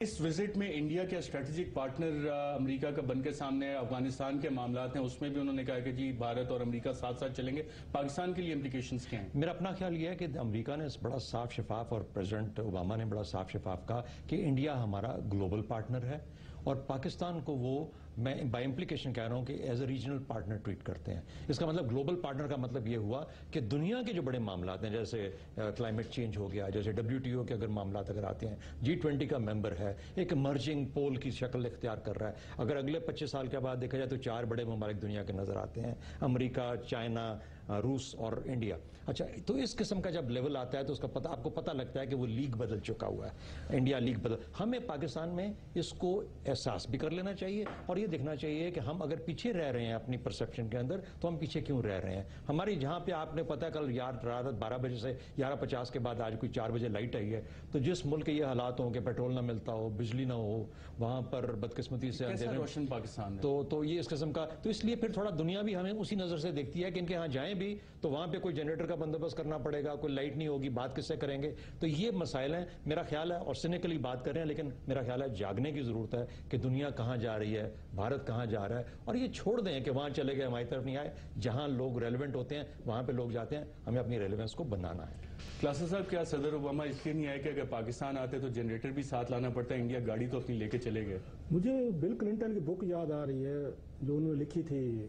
اس visit میں India کے strategic partner امریکہ کا بن کے سامنے افغانستان کے معاملات ہیں، اس میں بھی انہوں نے کہا کہ جی بھارت اور امریکہ ساتھ ساتھ چلیں گے۔ پاکستان کے لیے امپلیکیشنز کیا ہیں؟ میرا اپنا خیال یہ ہے کہ امریکہ نے بڑا صاف شفاف اور پریزیڈنٹ اوباما نے بڑا صاف شفاف کہا کہ انڈیا ہمارا گلوبل پارٹنر ہے اور پاکستان کو وہ میں بائی امپلیکیشن کہہ رہا ہوں کہ as a regional partner treat کرتے ہیں۔ اس کا مطلب گلوبل پارٹنر کا مطلب یہ ہوا کہ دنیا کے جو بڑے معاملات ہیں جیسے کلائمیٹ چینج ہو گیا، جیسے WTO کے اگر معاملات اگر آتے ہیں، G20 کا ممبر ہے، ایک ایمرجنگ پول کی شکل اختیار کر رہا ہے۔ اگر اگلے 25 سال کے بعد دیکھا جائے تو 4 بڑے ممالک دنیا کے نظر آتے ہیں، امریکہ، چائنا، روس اور انڈیا۔ اچھا، تو اس قسم کا جب لیول آتا ہے تو اس کا آپ کو پتہ لگتا ہے کہ وہ لیگ بدل چکا ہوا ہے، انڈیا لیگ بدل۔ ہمیں پاکستان میں اس کو احساس بھی کر لینا چاہیے اور یہ دیکھنا چاہیے کہ ہم اگر پیچھے رہ رہے ہیں اپنی پرسپشن کے اندر تو ہم پیچھے کیوں رہ رہے ہیں۔ ہماری جہاں پہ آپ نے پتا کل رات 12 بجے سے 11:50 کے بعد آج کوئی 4 بجے لائٹ آئی ہے، تو جس ملک کے یہ حالات ہوں کہ پیٹرول نہ ملتا ہو، بجلی نہ ہو، وہاں پر بدقسمتی سے روشن پاکستان تو یہ اس قسم کا، تو اس لیے پھر تھوڑا دنیا بھی ہمیں اسی نظر سے دیکھتی ہے کہ ان کے ہاں جائیں بھی تو وہاں پہ کوئی جنریٹر کا بندوبست کرنا پڑے گا، کوئی لائٹ نہیں ہوگی، بات کس سے کریں گے۔ تو یہ مسائل ہیں، میرا خیال ہے، اور سینیکلی بات کر رہے ہیں، لیکن میرا خیال ہے جاگنے کی ضرورت ہے کہ دنیا کہاں جا رہی ہے، بھارت کہاں جا رہا ہے، اور یہ چھوڑ دیں کہ وہاں چلے گئے ہماری طرف نہیں آئے۔ جہاں لوگ ریلیونٹ ہوتے ہیں وہاں پہ لوگ جاتے ہیں، ہمیں اپنی ریلیونس کو بنانا ہے۔ کلاسر صاحب، کیا صدر اوباما اس لیے نہیں آئے کہ اگر پاکستان آتے تو جنریٹر بھی ساتھ لانا پڑتا ہے، انڈیا گاڑی تو اپنی لے کے چلے گئے؟ مجھے بل کلنٹن کی بک یاد آ رہی ہے جو انہوں نے لکھی تھی،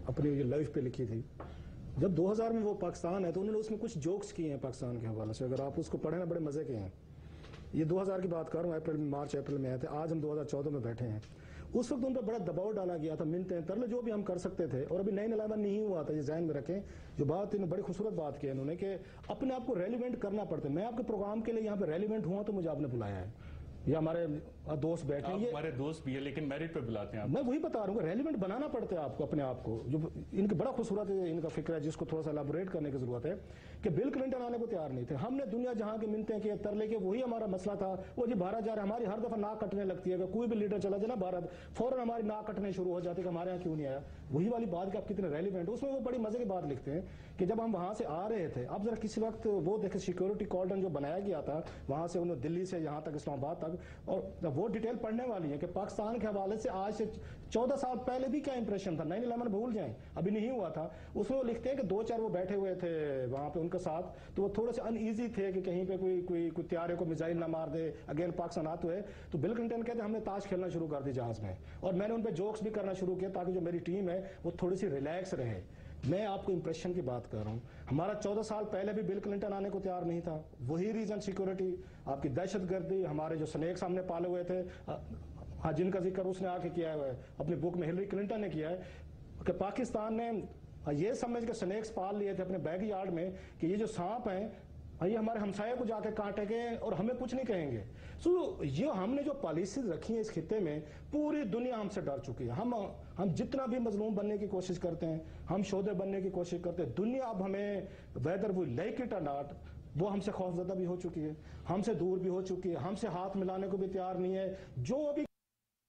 اپنی لائف پہ لکھی تھی۔ جب 2000 میں وہ پاکستان ہے تو انہوں نے اس میں کچھ جوکس کیے ہیں پاکستان کے حوالے سے، اگر آپ اس کو پڑھیں نا بڑے مزے کے ہیں۔ یہ 2000 کی بات کر رہا ہوں، مارچ اپریل میں آئے تھے، آج ہم 2014 میں بیٹھے ہیں۔ اس وقت ان پر بڑا دباؤ ڈالا گیا تھا، منتیں ترلے جو بھی ہم کر سکتے تھے، اور ابھی 9/11 نہیں ہوا تھا، یہ ذہن میں رکھیں۔ جو بات بڑی خوبصورت بات کی انہوں نے کہ اپنے آپ کو ریلیونٹ کرنا پڑتا ہے۔ میں آپ کے پروگرام کے لیے یہاں پہ ریلیونٹ ہوا تو مجھے آپ نے بلایا ہے، یا ہمارے دوست بیٹھے ہیں، ہمارے دوست بھی ہے لیکن میرٹ پہ بلاتے ہیں آپ۔ میں وہی بتا رہا ہوں کہ ریلیونٹ بنانا پڑتا ہے آپ کو اپنے آپ کو۔ جو ان کا بڑا خوبصورت ان کا فکر ہے جس کو تھوڑا سا الیبوریٹ کرنے کی ضرورت ہے کہ بل کلنٹن آنے کو تیار نہیں تھے، ہم نے دنیا جہاں کی منتیں کی، ترلے کے، وہی ہمارا مسئلہ تھا۔ وہ جی بھارت جا رہا ہے، ہماری ہر دفعہ ناک کٹنے لگتی ہے کہ کوئی بھی لیڈر چلا جائے نا بھارت، فوراً ہماری ناک کٹنے شروع ہو جاتی ہے کہ ہمارے یہاں کیوں نہیں آیا۔ وہی والی بات کہ آپ کتنے ریلیونٹ۔ اس میں وہ بڑی مزے کی بات لکھتے ہیں کہ جب ہم وہاں سے آ رہے تھے، اب ذرا کسی وقت وہ دیکھیں سیکورٹی کارڈن جو بنایا گیا تھا وہاں سے انہوں دلی سے یہاں تک اسلام آباد تک، اور وہ ڈیٹیل پڑھنے والی ہے کہ پاکستان کے حوالے سے آج سے 14 سال پہلے بھی کیا امپریشن تھا۔ 9/11 بھول جائیں، ابھی نہیں ہوا تھا۔ اس میں وہ لکھتے ہیں کہ 2-4 وہ بیٹھے ہوئے تھے وہاں پہ ان کے ساتھ، تو وہ تھوڑے سے ان ایزی تھے کہ کہیں پہ کوئی طیارے کو میزائل نہ مار دے، اگین پاکستان آتے ہوئے۔ تو بل کلنٹن کہتے ہیں ہم نے تاش کھیلنا شروع کر دی جہاز میں، اور میں نے ان پہ جوکس بھی کرنا شروع کیا تاکہ جو میری ٹیم ہے وہ تھوڑی سی ریلیکس رہے۔ میں آپ کو امپریشن کی بات کر رہا ہوں، ہمارا 14 سال پہلے بھی بل کلنٹن آنے کو تیار نہیں تھا۔ وہی ریزن سیکورٹی، آپ کی دہشت گردی، ہمارے جو سنیک سامنے پالے ہوئے تھے، ہاں جن کا ذکر اس نے آ کے کیا ہے اپنی بک میں، ہلری کلنٹن نے کیا ہے کہ پاکستان نے یہ سمجھ کے سنیکس پال لیے تھے اپنے بیک یارڈ میں کہ یہ جو سانپ ہیں یہ ہمارے ہمسائے کو جا کے کاٹیں گے اور ہمیں کچھ نہیں کہیں گے۔ سو یہ ہم نے جو پالیسیز رکھی ہیں اس خطے میں، پوری دنیا ہم سے ڈر چکی ہے۔ ہم جتنا بھی مظلوم بننے کی کوشش کرتے ہیں، ہم شودے بننے کی کوشش کرتے ہیں، دنیا اب ہمیں ویدر وی لائک اٹ اور ناٹ، وہ ہم سے خوفزدہ بھی ہو چکی ہے، ہم سے دور بھی ہو چکی ہے، ہم سے ہاتھ ملانے کو بھی تیار نہیں ہے۔ جو بھی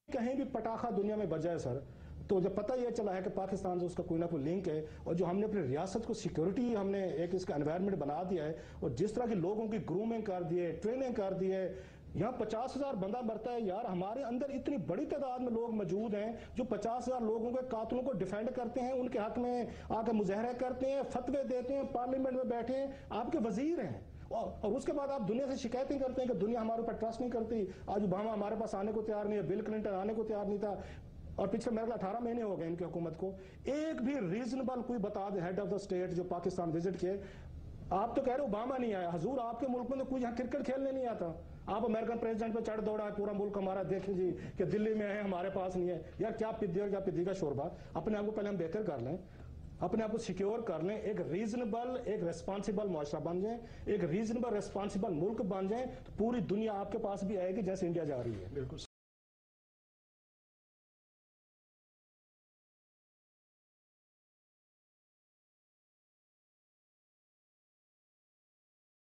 کہیں بھی پٹاخہ دنیا میں بجائے سر، تو جب پتہ یہ چلا ہے کہ پاکستان سے اس کا کوئی نہ کوئی لنک ہے، اور جو ہم نے اپنی ریاست کو سیکورٹی ہم نے ایک اس کا انوائرمنٹ بنا دیا ہے، اور جس طرح کے لوگوں کی گرومنگ کر دی ہے، ٹریننگ کر دی ہے، یہاں 50,000 بندہ مرتا ہے یار، ہمارے اندر اتنی بڑی تعداد میں لوگ موجود ہیں جو 50,000 لوگوں کے قاتلوں کو ڈیفینڈ کرتے ہیں، ان کے حق میں آ کے مظاہرے کرتے ہیں، فتوے دیتے ہیں، پارلیمنٹ میں بیٹھے ہیں، آپ کے وزیر ہیں، اور اس کے بعد آپ دنیا سے شکایتیں کرتے ہیں کہ دنیا ہمارے اوپر ٹرسٹ نہیں کرتی۔ آج اوباما ہمارے پاس آنے کو تیار نہیں ہے، بل کلنٹن آنے کو تیار نہیں تھا، اور پچھلے میرے 18 مہینے ہو گئے ان کی حکومت کو۔ ایک بھی ریزنبل کوئی بتا they had of the state جو پاکستان وزٹ کیے۔ آپ تو کہہ رہے اوباما نہیں آیا، حضور آپ کے ملک میں تو کوئی یہاں کرکٹ کھیلنے نہیں آتا، آپ امریکن پریزیڈنٹ پہ چڑھ دوڑا ہے، پورا ملک ہمارا دیکھیں جی کہ دلی میں ہے ہمارے پاس نہیں ہے۔ یار کیا پدی اور کیا پدی کا شوربہ، اپنے آپ کو پہلے ہم بہتر کر لیں، اپنے آپ کو سیکیور کر لیں، ایک ریزنبل ایک ریسپانسیبل معاشرہ بن جائیں، ایک ریزنبل ریسپانسیبل ملک بن جائیں، تو پوری دنیا آپ کے پاس بھی آئے گی جیسے انڈیا جا رہی ہے۔ بالکل۔